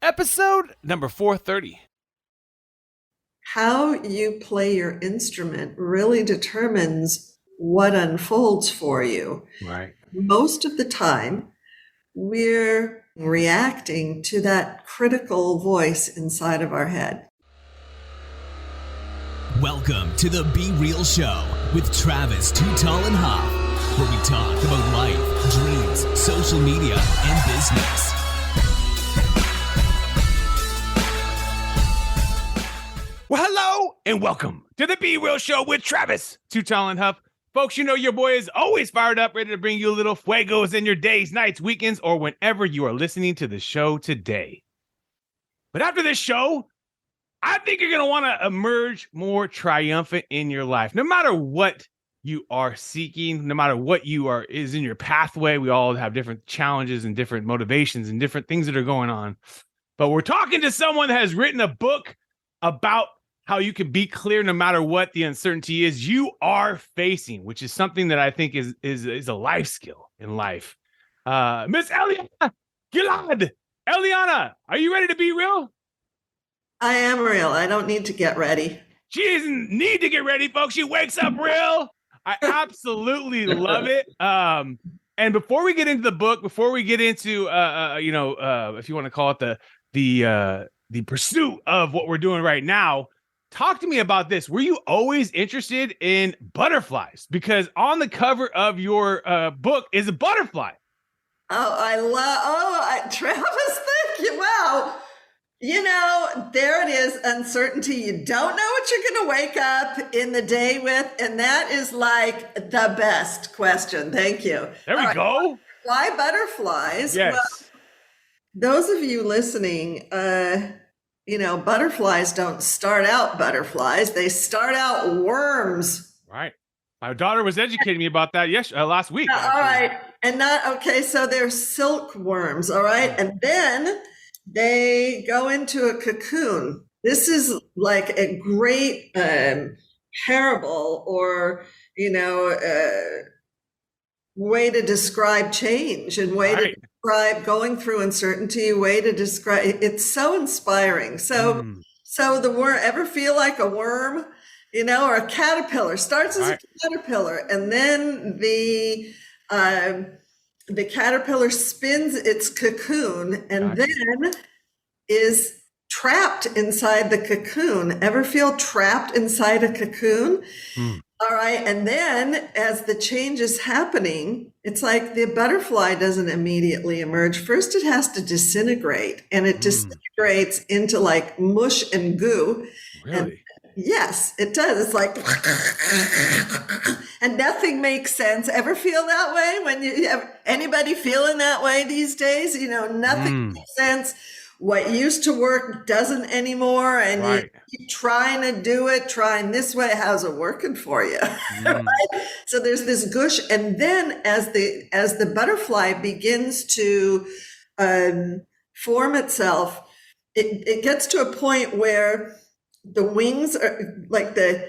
episode number 430. How you play your instrument really determines what unfolds for you. Right. Most of the time, we're reacting to that critical voice inside of our head. Welcome to the Be Real Show with Travis Too Tall and Huff, where we talk about life, dreams, social media, and business. Well, hello and welcome to the Be Real Show with Travis Too Tall and Huff. Folks, you know your boy is always fired up, ready to bring you a little fuegos in your days, nights, weekends, or whenever you are listening to the show today. But after this show, I think you're going to want to emerge more triumphant in your life. No matter what you are seeking, no matter what is in your pathway, we all have different challenges and different motivations and different things that are going on. But we're talking to someone that has written a book about how you can be clear no matter what the uncertainty is you are facing, which is something that I think is a life skill in life. Miss Eliana Gilad. Eliana, are you ready to be real? I am real. I don't need to get ready. She doesn't need to get ready, folks. She wakes up real. I absolutely love it. And before we get into the book, before we get into if you want to call it the pursuit of what we're doing right now, talk to me about this. Were you always interested in butterflies? Because on the cover of your book is a butterfly. Travis, thank you. Wow. You know, there it is, uncertainty. You don't know what you're going to wake up in the day with, and that is like the best question. Thank you. There we go. Why butterflies? Yes. Well, those of you listening, butterflies don't start out butterflies. They start out worms. Right. My daughter was educating me about that last week. All right. So they're silkworms. All right. And then they go into a cocoon. This is like a great parable or, way to describe change and way to describe going through uncertainty, way to describe, it's so inspiring. So the worm, ever feel like a worm, or a caterpillar starts as a caterpillar, and then the caterpillar spins its cocoon and then is trapped inside the cocoon. Ever feel trapped inside a cocoon? All right. And then as the change is happening, it's like the butterfly doesn't immediately emerge. First, it has to disintegrate, and it disintegrates into like mush and goo. Really? And yes, it does. It's like, and nothing makes sense. Ever feel that way? When you have anybody feeling that way these days? Nothing makes sense. What used to work doesn't anymore, and you keep trying to do it, trying this way. How's it working for you? Right? So there's this gush, and then as the butterfly begins to form itself, it gets to a point where the wings are like the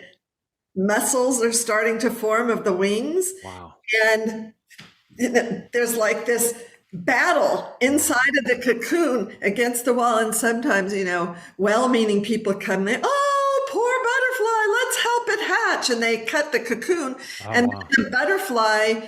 muscles are starting to form of the wings. Wow! And there's like this battle inside of the cocoon against the wall, and sometimes well-meaning people come there, oh, poor butterfly, let's help it hatch, and they cut the cocoon, the butterfly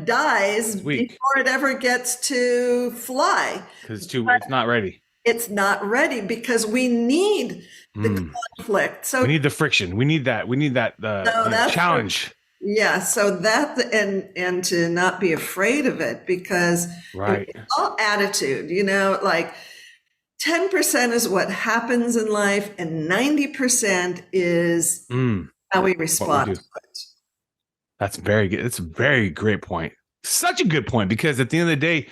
dies before it ever gets to fly because it's not ready. It's not ready because we need the conflict. So we need the friction. We need that challenge. Yeah, so that and to not be afraid of it, because it's all attitude, like 10% is what happens in life and 90% is how we respond to it. That's very good. It's a very great point. Such a good point, because at the end of the day,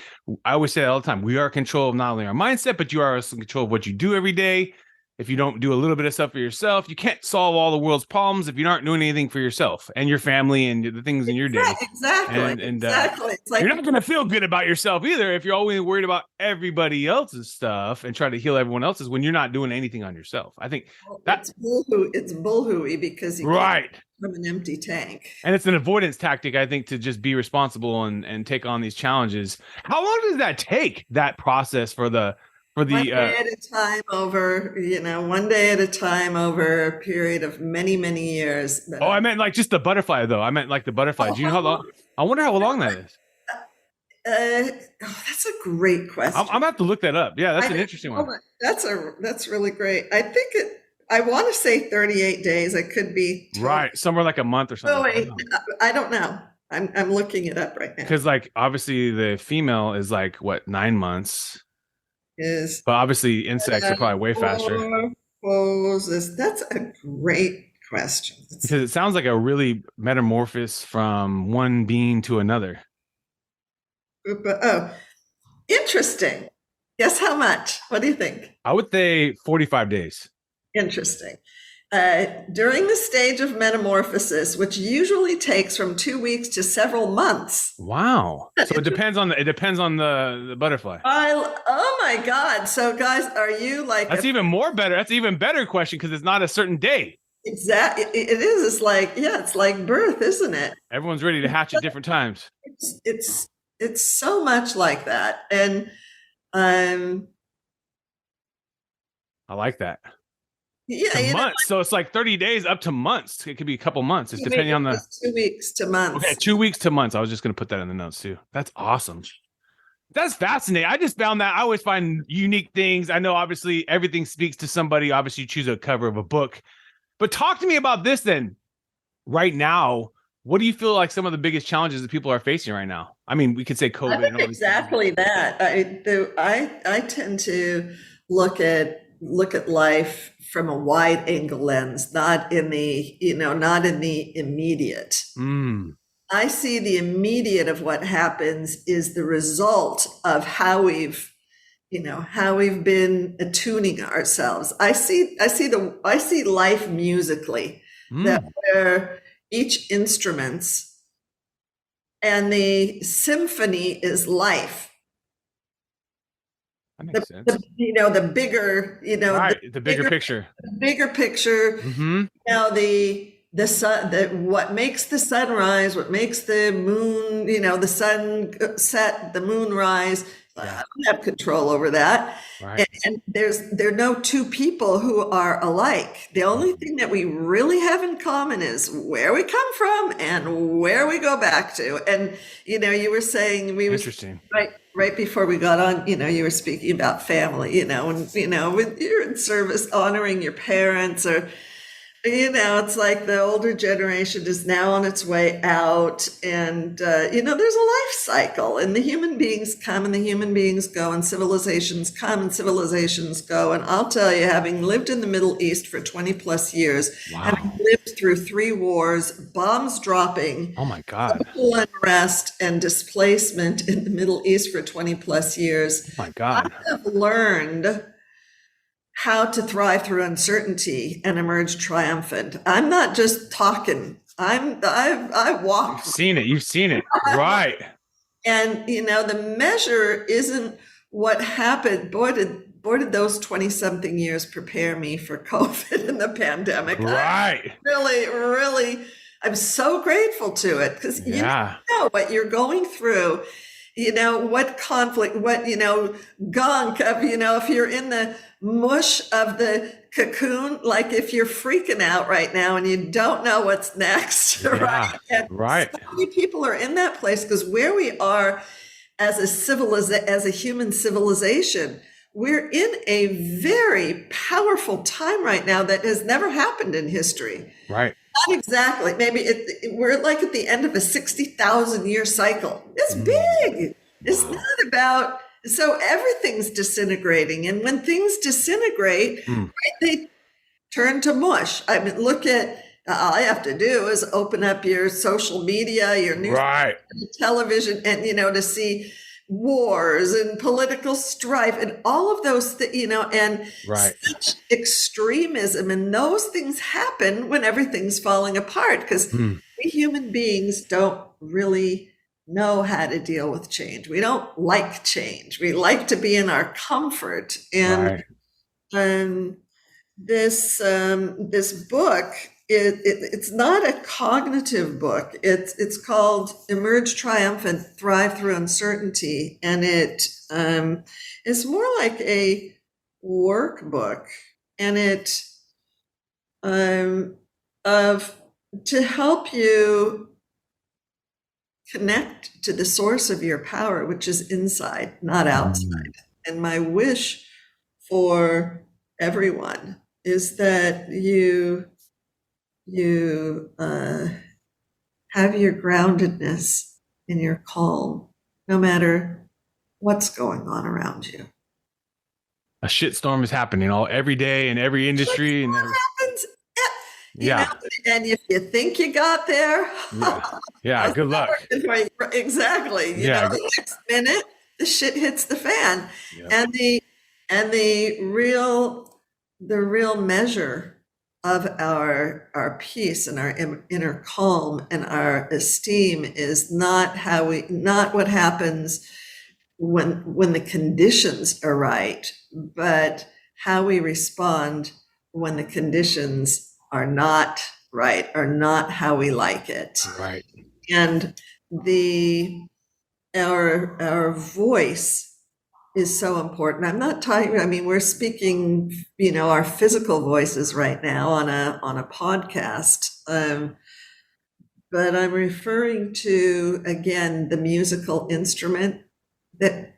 I always say all the time, we are in control of not only our mindset, but you are in control of what you do every day. If you don't do a little bit of stuff for yourself, you can't solve all the world's problems if you aren't doing anything for yourself and your family and the things in your day. Exactly. Exactly. It's like, you're not going to feel good about yourself either if you're always worried about everybody else's stuff and try to heal everyone else's when you're not doing anything on yourself. I think that's it's bullhooey because you can't from an empty tank. And it's an avoidance tactic, I think, to just be responsible and take on these challenges. How long does that take, that process for for the one day at a time over, one day at a time over a period of many, many years. I meant like just the butterfly though. I meant like the butterfly. Do you know how long? I wonder how long that is. That's a great question. I'm gonna have to look that up. Yeah, that's an interesting one. That's really great. I want to say 38 days. It could be right, somewhere like a month or something. Oh, wait, I don't know. I'm looking it up right now. Because like obviously the female is like what 9 months. But obviously insects are probably way faster. That's a great question. Because it sounds like a really metamorphosis from one being to another. Oh, interesting. Guess how much? What do you think? I would say 45 days. Interesting. During the stage of metamorphosis, which usually takes from 2 weeks to several months. Wow. So it depends on the butterfly. Oh my God. So guys, are you like That's even more better. That's an even better question because it's not a certain day. Exactly. It is. It's like, it's like birth, isn't it? Everyone's ready to hatch at different times. It's so much like that. And I like that. Yeah, months. So it's like 30 days up to months. It could be a couple months. It's depending on the 2 weeks to months. Okay, 2 weeks to months. I was just going to put that in the notes too. That's awesome. That's fascinating. I just found that I always find unique things. I know obviously everything speaks to somebody. Obviously you choose a cover of a book, but talk to me about this then. Right now, what do you feel like some of the biggest challenges that people are facing right now? I mean, we could say COVID. I think exactly that. I tend to look at life from a wide angle lens, not in the immediate. I see the immediate of what happens is the result of how we've been attuning ourselves. I see life musically, that where each instruments and the symphony is life. That makes sense. The bigger, the bigger picture. The bigger picture. The sun, what makes the sun rise, what makes the moon, the sun set, the moon rise. I don't have control over that. Right. And there are no two people who are alike. The only thing that we really have in common is where we come from and where we go back to. And, you were saying interesting. Right before we got on, you were speaking about family, when you're in service, honoring your parents, or, it's like the older generation is now on its way out, and, there's a life cycle, and the human beings come and the human beings go, and civilizations come and civilizations go. And I'll tell you, having lived in the Middle East for 20 plus years, having lived through 3 wars, bombs dropping, oh my God, unrest and displacement in the Middle East for 20 plus years, oh my God, I have learned how to thrive through uncertainty and emerge triumphant. I'm not just talking. I walk. You've seen it. Right. And, the measure isn't what happened. Boy, did those 20 something years prepare me for COVID and the pandemic. Right. Really, I'm so grateful to it, because you know what you're going through. What conflict, what, gunk of, if you're in the mush of the cocoon, like if you're freaking out right now and you don't know what's next, right? Right. So many people are in that place, because where we are as a human civilization, we're in a very powerful time right now that has never happened in history. Right. Not exactly. Maybe we're like at the end of a 60,000 year cycle. It's big. It's not about, so everything's disintegrating. And when things disintegrate, right, they turn to mush. I mean, look at, all I have to do is open up your social media, your news, television, and, to see wars and political strife and all of those and such extremism, and those things happen when everything's falling apart, because we human beings don't really know how to deal with change. We don't like change. We like to be in our comfort. And this book it's not a cognitive book. It's called Emerge Triumphant, Thrive Through Uncertainty, and it is more like a workbook, and it of to help you connect to the source of your power, which is inside, not outside. And my wish for everyone is that you have your groundedness and your calm, no matter what's going on around you. A shitstorm is happening every day in every industry. And happens. Yeah. And if you think you got there, yeah, good luck. Exactly. You know, the next minute the shit hits the fan. Yep. And the real measure of our peace and our inner calm and our esteem is not what happens when the conditions are right, but how we respond when the conditions are not right, or not how we like it. Right. And our voice is so important. I'm not talking, I mean, we're speaking, our physical voices right now on a podcast. But I'm referring to, again, the musical instrument, that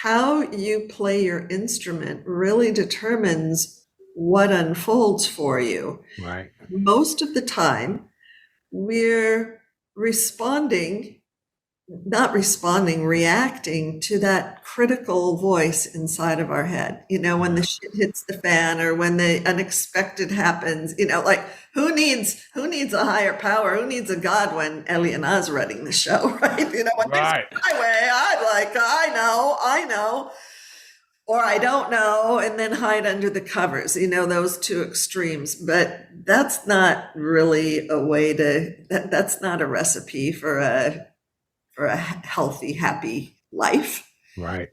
how you play your instrument really determines what unfolds for you. Right. Most of the time, we're reacting to that critical voice inside of our head. When the shit hits the fan, or when the unexpected happens, like who needs a higher power? Who needs a God when Eliana's running the show, right? When right. things my way, I know. Or I don't know, and then hide under the covers, those two extremes. But that's not really a way that's not a recipe for a healthy, happy life. Right.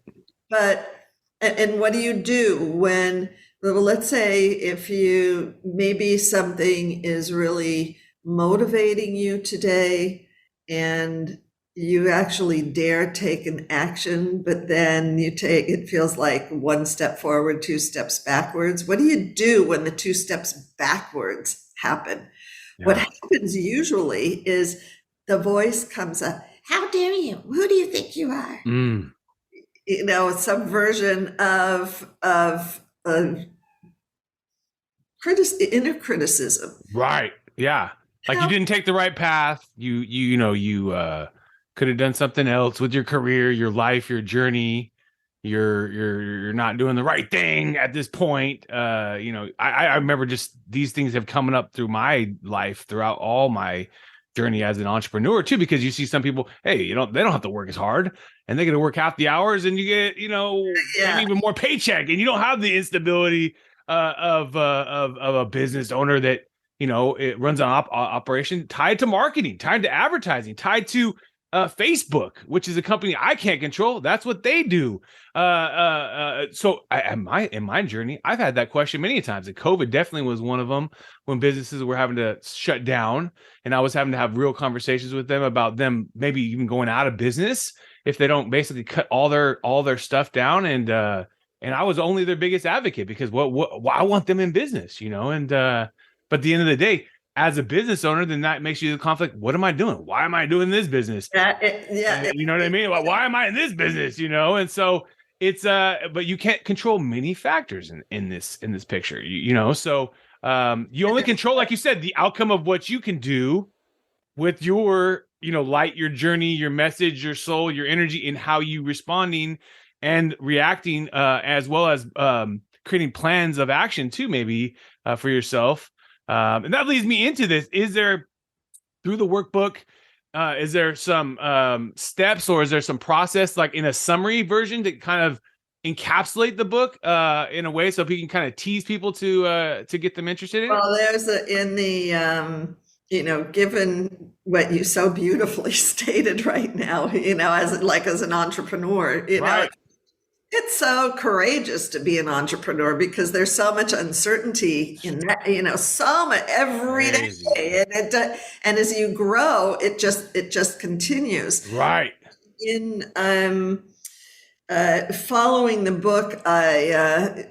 But, and what do you do when, let's say if maybe something is really motivating you today, and you actually dare take an action, but then it feels like one step forward, two steps backwards. What do you do when the two steps backwards happen? Yeah. What happens usually is the voice comes up, how dare you? Who do you think you are? Some version of inner criticism. Right. Yeah. Like you didn't take the right path. You could have done something else with your career, your life, your journey. You're not doing the right thing at this point. I remember just these things have come up through my life throughout all my journey as an entrepreneur too, because you see some people, hey, they don't have to work as hard, and they get to work half the hours, and you get, even more paycheck, and you don't have the instability of a business owner that, it runs an operation tied to marketing, tied to advertising, tied to Facebook, which is a company I can't control. That's what they do. So in my journey, I've had that question many times, and COVID definitely was one of them, when businesses were having to shut down, and I was having to have real conversations with them about them maybe even going out of business if they don't basically cut all their stuff down. And I was only their biggest advocate, because why I want them in business, but at the end of the day, as a business owner, then that makes you the conflict. What am I doing? Why am I doing this business? You know what I mean? Why am I in this business? And so it's but you can't control many factors in this picture. So you only control, like you said, the outcome of what you can do with your light, your journey, your message, your soul, your energy, and how you responding and reacting, as well as creating plans of action too, maybe for yourself. And that leads me into this. Is there, through the workbook, is there some steps, or is there some process, like in a summary version, to kind of encapsulate the book in a way so people can kind of tease people to get them interested in it? Well, there's given what you so beautifully stated right now, as an entrepreneur, right. It's so courageous to be an entrepreneur because there's so much uncertainty in that, so much every day, and as you grow, it just continues. Right. In following the book, I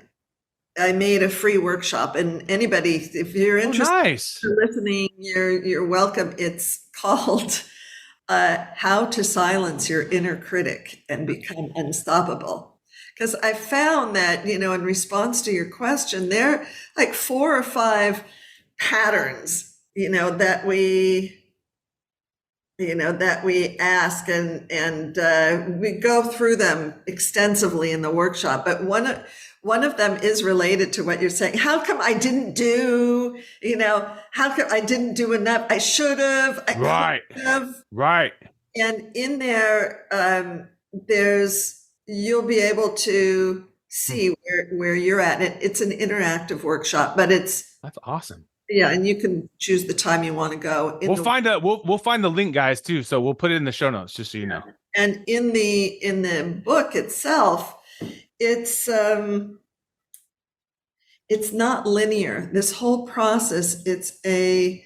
made a free workshop, and anybody, if you're interested in listening, you're welcome. It's called How to Silence Your Inner Critic and Become Unstoppable. Because I found that, in response to your question, there are like 4 or 5 patterns, that we ask, and we go through them extensively in the workshop. But one of them is related to what you're saying. How come I didn't do, how come I didn't do enough? I should have. I could have. Right. And in there, you'll be able to see where you're at. It's an interactive workshop, but that's awesome. Yeah, and you can choose the time you want to go. We'll find the link, guys, too. So we'll put it in the show notes, just so you know. And in the book itself, it's not linear. This whole process, it's a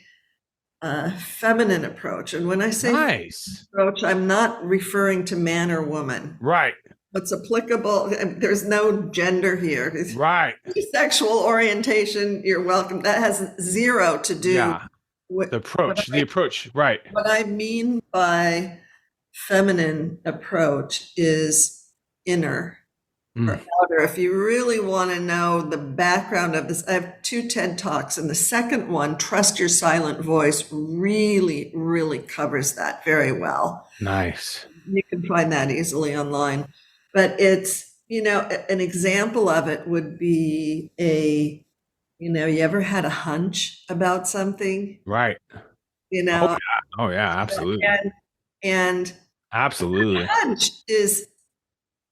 feminine approach. And when I say nice approach, I'm not referring to man or woman. Right. What's applicable, there's no gender here. Right. Sexual orientation, you're welcome. That has zero to do with the approach. Right. What I mean by feminine approach is inner or outer. If you really want to know the background of this, I have 2 TED Talks, and the second one, Trust Your Silent Voice, really, really covers that very well. Nice. You can find that easily online. But it's, an example of it would be you ever had a hunch about something? Right. Oh yeah, absolutely. And absolutely. Hunch is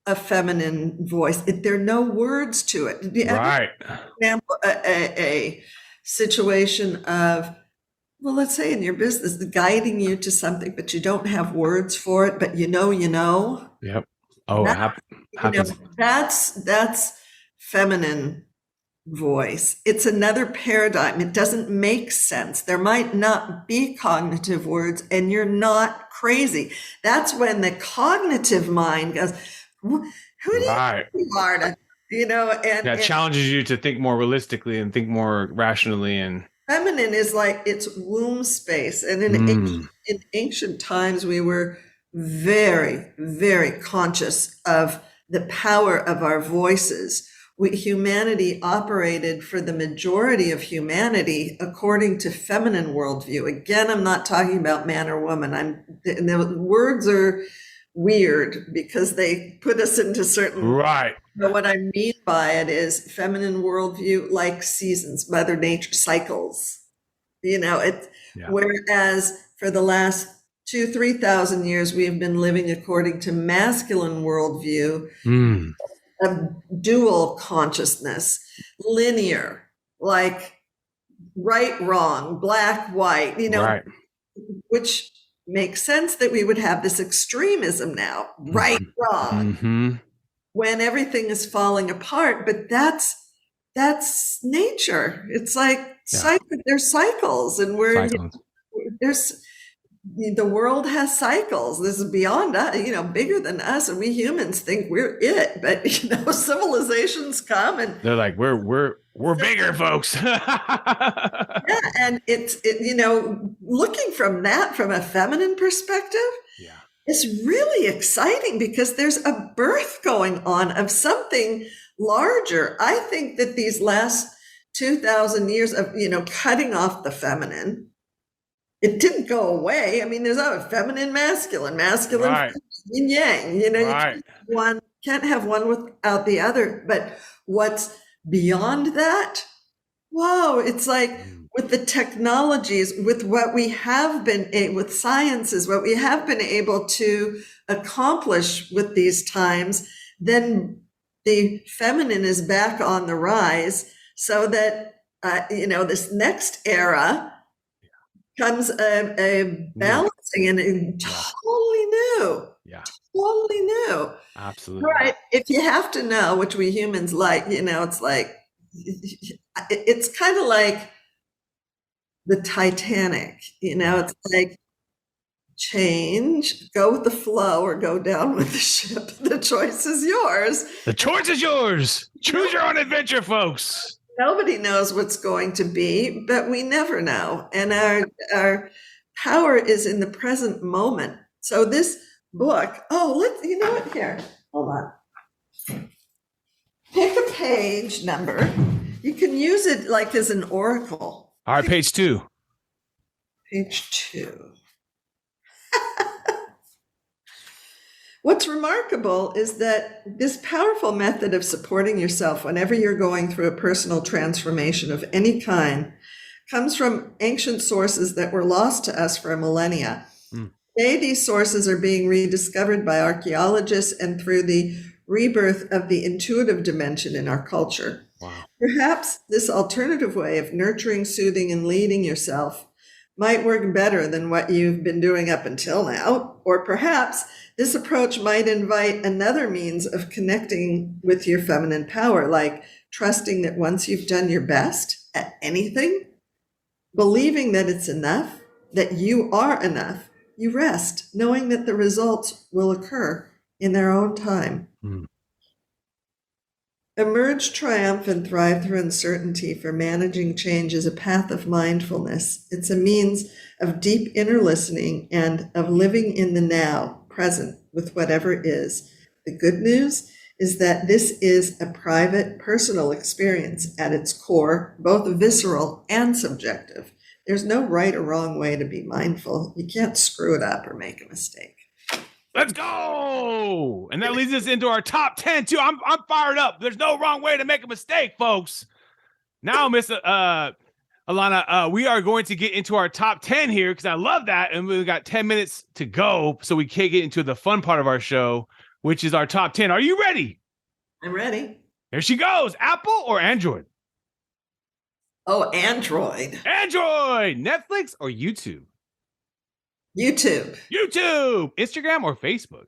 a feminine voice. There are no words to it. Right. Example, a situation of, well, let's say in your business, guiding you to something, but you don't have words for it, but you know. Yep. Oh, happens. That's feminine voice. It's another paradigm. It doesn't make sense. There might not be cognitive words, and you're not crazy. That's when the cognitive mind goes, who do you think you are to, and challenges you to think more realistically and think more rationally. And feminine is like it's womb space. And in ancient times, we were very, very conscious of the power of our voices. Humanity operated, for the majority of humanity, according to feminine worldview. Again, I'm not talking about man or woman. The words are weird because they put us into certain. Right. But what I mean by it is feminine worldview, like seasons, Mother Nature cycles. Whereas for the last 2,000-3,000 years, we have been living according to masculine worldview of dual consciousness, linear, like right, wrong, black, white, which makes sense that we would have this extremism now, right, wrong, when everything is falling apart. But that's nature. It's like there's cycles, and the world has cycles. This is beyond us, bigger than us, and we humans think we're it. But civilizations come and they're like, we're bigger, folks. And it's looking from a feminine perspective, it's really exciting because there's a birth going on of something larger. I think that these last 2,000 years of cutting off the feminine, it didn't go away. I mean, there's a feminine, masculine, yin yang. You can't have one without the other. But what's beyond that? Whoa! It's like with the technologies, with what we have been, with sciences, what we have been able to accomplish with these times, then the feminine is back on the rise, so that this next era comes a balancing and totally new. Yeah. Totally new. Absolutely. Right. If you have to know, which we humans like, it's like, it's kind of like the Titanic, it's like change, go with the flow or go down with the ship. The choice is yours. The choice is yours. Choose your own adventure, folks. Nobody knows what's going to be, but we never know. And our power is in the present moment. So this book, you know what? Here, hold on. Pick a page number. You can use it like as an oracle. All right, page 2. Page 2. What's remarkable is that this powerful method of supporting yourself whenever you're going through a personal transformation of any kind comes from ancient sources that were lost to us for millennia. Today, these sources are being rediscovered by archaeologists and through the rebirth of the intuitive dimension in our culture. Wow. Perhaps this alternative way of nurturing, soothing, and leading yourself might work better than what you've been doing up until now, or perhaps this approach might invite another means of connecting with your feminine power, like trusting that once you've done your best at anything, believing that it's enough, that you are enough, you rest, knowing that the results will occur in their own time. Emerge, triumph, and thrive through uncertainty, for managing change is a path of mindfulness. It's a means of deep inner listening and of living in the now, present with whatever is. The good news is that this is a private, personal experience at its core, both visceral and subjective. There's no right or wrong way to be mindful. You can't screw it up or make a mistake. Let's go. And that leads us into our top 10 too. I'm fired up. There's no wrong way to make a mistake, folks. Now, Miss Eliana, we are going to get into our top 10 here because I love that. And we've got 10 minutes to go. So we can get into the fun part of our show, which is our top 10. Are you ready? I'm ready. Here she goes. Apple or Android? Oh, Android. Android. Netflix or YouTube? YouTube. YouTube. Instagram or Facebook?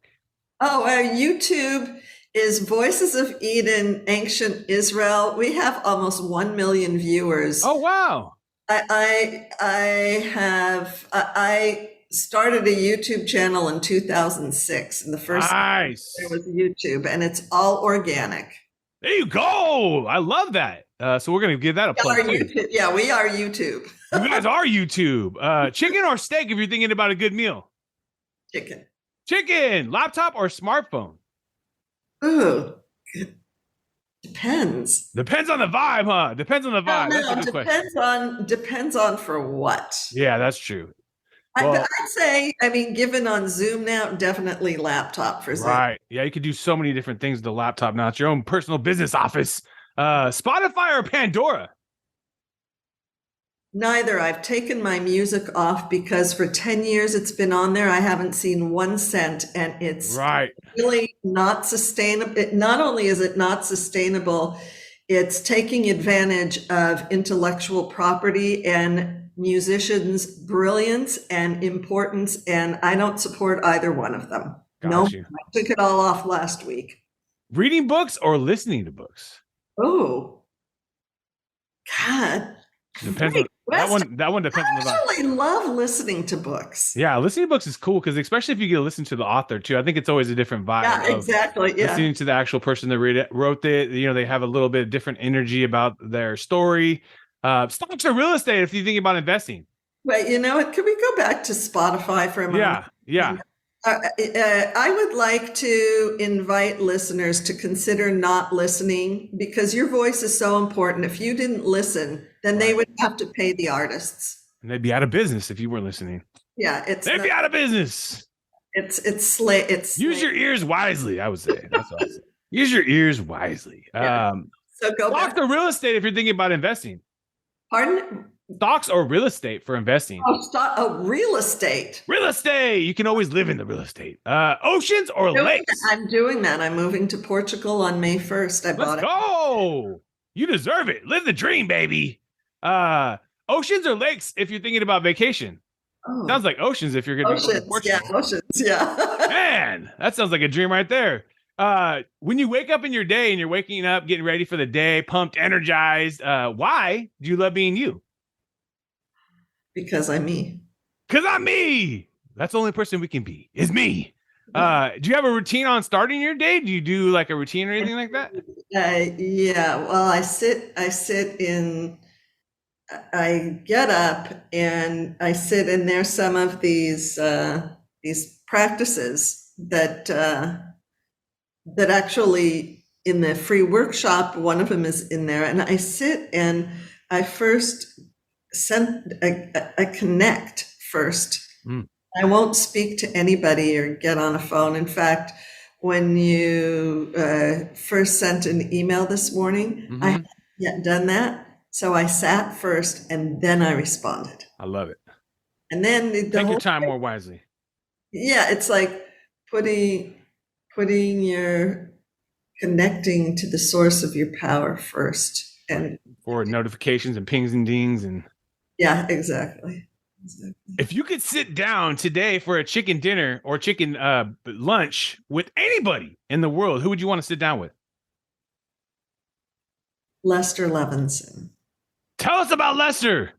Oh, YouTube is Voices of Eden, Ancient Israel. We have almost 1 million viewers. Oh, wow. I started a YouTube channel in 2006, and the first nice. There was YouTube, and it's all organic. There you go. I love that. So we're going to give that a plug too. Yeah, we are YouTube. You guys are YouTube. Chicken or steak if you're thinking about a good meal? Chicken. Chicken. Laptop or smartphone? Ooh, depends. Depends on the vibe, huh? Depends on the vibe. No, depends on for what. Yeah, that's true. Well, I'd say, given on Zoom now, definitely laptop for Zoom. Right. Yeah, you could do so many different things with the laptop now. It's your own personal business office. Spotify or Pandora? Neither. I've taken my music off because for 10 years it's been on there. I haven't seen 1 cent, and it's really not sustainable. Not only is it not sustainable, it's taking advantage of intellectual property and musicians' brilliance and importance, and I don't support either one of them. I took it all off last week. Reading books or listening to books? Oh, God. Depends on that one depends on the vibe. I actually love listening to books. Yeah, listening to books is cool because especially if you get to listen to the author too. I think it's always a different vibe. Yeah, exactly. Yeah. Listening to the actual person that wrote it, they have a little bit of different energy about their story. Stocks or real estate if you think about investing. Wait, you know what? Can we go back to Spotify for a moment? Yeah. I would like to invite listeners to consider not listening because your voice is so important. If you didn't listen, then they would have to pay the artists. And they'd be out of business if you weren't listening. Yeah, they'd be out of business. It's use your ears wisely, I would say. That's what I say. Use your ears wisely. Yeah. So go back. Stocks or real estate if you're thinking about investing. Pardon? Stocks or real estate for investing. Real estate. Real estate. You can always live in the real estate. Oceans or lakes? I'm doing that. I'm moving to Portugal on May 1st. Let's go. You deserve it. Live the dream, baby. Oceans or lakes if you're thinking about vacation? Oh, Sounds like oceans if you're going to be going to Portugal. Oceans, yeah. Man, that sounds like a dream right there. When you wake up in your day and you're waking up, getting ready for the day, pumped, energized, why do you love being you? Because I'm me. Because I'm me. That's the only person we can be, is me. Do you have a routine on starting your day? Do you do like a routine or anything like that? Yeah. Well, I get up and I sit, and there's some of these practices that actually in the free workshop, one of them is in there, and I sit and I first I connect first. I won't speak to anybody or get on a phone. In fact, when you first sent an email this morning, I hadn't yet done that. So I sat first and then I responded. I love it. And then take your time more wisely. Yeah, it's like putting your connecting to the source of your power first, and for notifications and pings and dings and yeah, exactly. If you could sit down today for a chicken dinner or chicken lunch with anybody in the world, who would you want to sit down with? Lester Levinson. Tell us about Lester.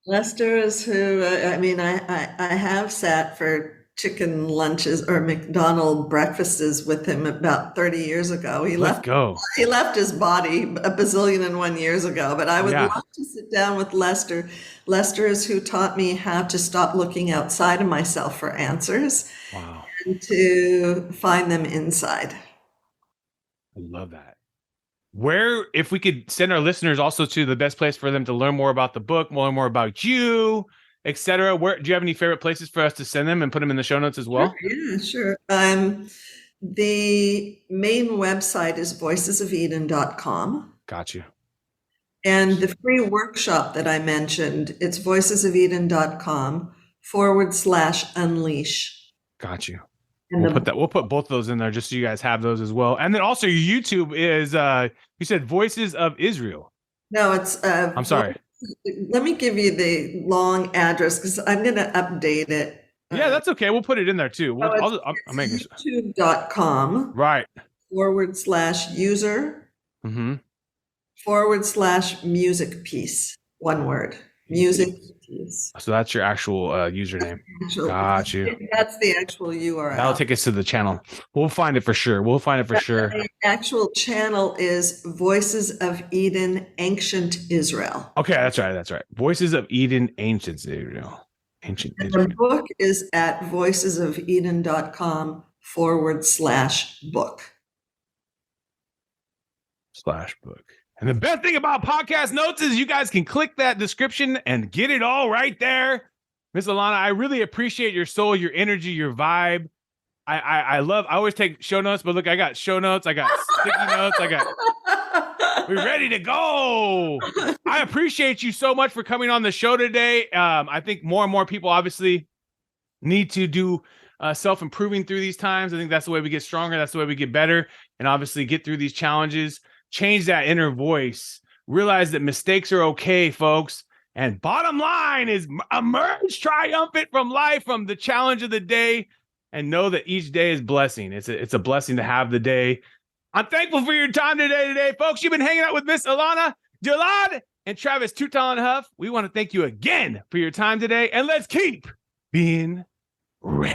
Lester is who, I have sat for chicken lunches or McDonald's breakfasts with him about 30 years ago. He left his body a bazillion and 1 years ago, but I would love to sit down with Lester. Lester is who taught me how to stop looking outside of myself for answers. Wow. And to find them inside. I love that. Where, if we could send our listeners also to the best place for them to learn more about the book, learn more about you, etc. Where do you have any favorite places for us to send them and put them in the show notes as well? Yeah, sure. The main website is voicesofeden.com. Got you. And the free workshop that I mentioned, it's voicesofeden.com/unleash. Got you. And we'll put both of those in there just so you guys have those as well. And then also your YouTube is you said Voices of Israel. No, it's I'm sorry. Let me give you the long address because I'm going to update it. Yeah, that's okay. We'll put it in there too. I'll make it. YouTube.com. Right. /user. /music piece. One word. Music piece. So that's your actual username. Got you. That's the actual URL. That'll take us to the channel. We'll find it for sure. The actual channel is Voices of Eden, Ancient Israel. Okay, that's right. Voices of Eden, Ancient Israel. The book is at voicesofeden.com/book. /book. And the best thing about podcast notes is you guys can click that description and get it all right there. Miss Eliana, I really appreciate your soul, your energy, your vibe. I always take show notes, but look, I got show notes, I got sticky notes, we're ready to go. I appreciate you so much for coming on the show today. I think more and more people obviously need to do self-improving through these times. I think that's the way we get stronger. That's the way we get better, and obviously get through these challenges. Change that inner voice. Realize that mistakes are okay, folks. And bottom line is emerge triumphant from life, from the challenge of the day, and know that each day is blessing. It's a blessing to have the day. I'm thankful for your time today, folks. You've been hanging out with Miss Eliana Gilad and Travis Two Talent Huff. We want to thank you again for your time today, and let's keep being real.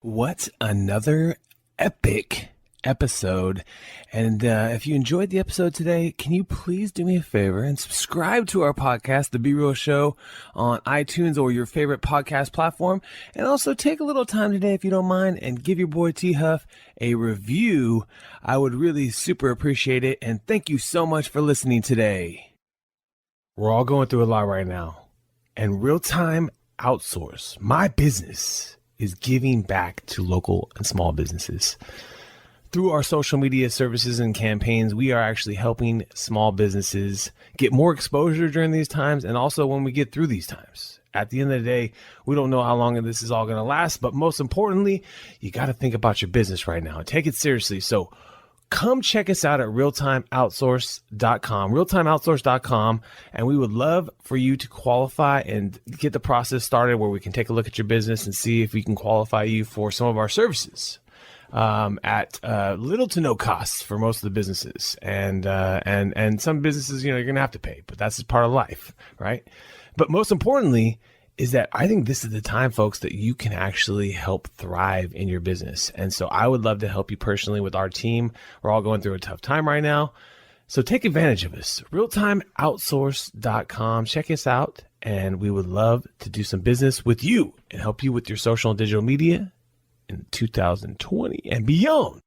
What another epic episode. And if you enjoyed the episode today, can you please do me a favor and subscribe to our podcast, The Be Real Show, on iTunes or your favorite podcast platform, and also take a little time today, if you don't mind, and give your boy T Huff a review. I would really super appreciate it, and thank you so much for listening today. We're all going through a lot right now, and Real-Time Outsource, my business, is giving back to local and small businesses. Through our social media services and campaigns, we are actually helping small businesses get more exposure during these times, and also when we get through these times. At the end of the day, we don't know how long this is all going to last, but most importantly, you got to think about your business right now and take it seriously. So come check us out at realtimeoutsource.com, and we would love for you to qualify and get the process started where we can take a look at your business and see if we can qualify you for some of our services at little to no costs for most of the businesses. And some businesses, you're going to have to pay, but that's just part of life, right? But most importantly, is that I think this is the time, folks, that you can actually help thrive in your business. And so I would love to help you personally with our team. We're all going through a tough time right now. So take advantage of us. realtimeoutsource.com. Check us out. And we would love to do some business with you and help you with your social and digital media in 2020 and beyond.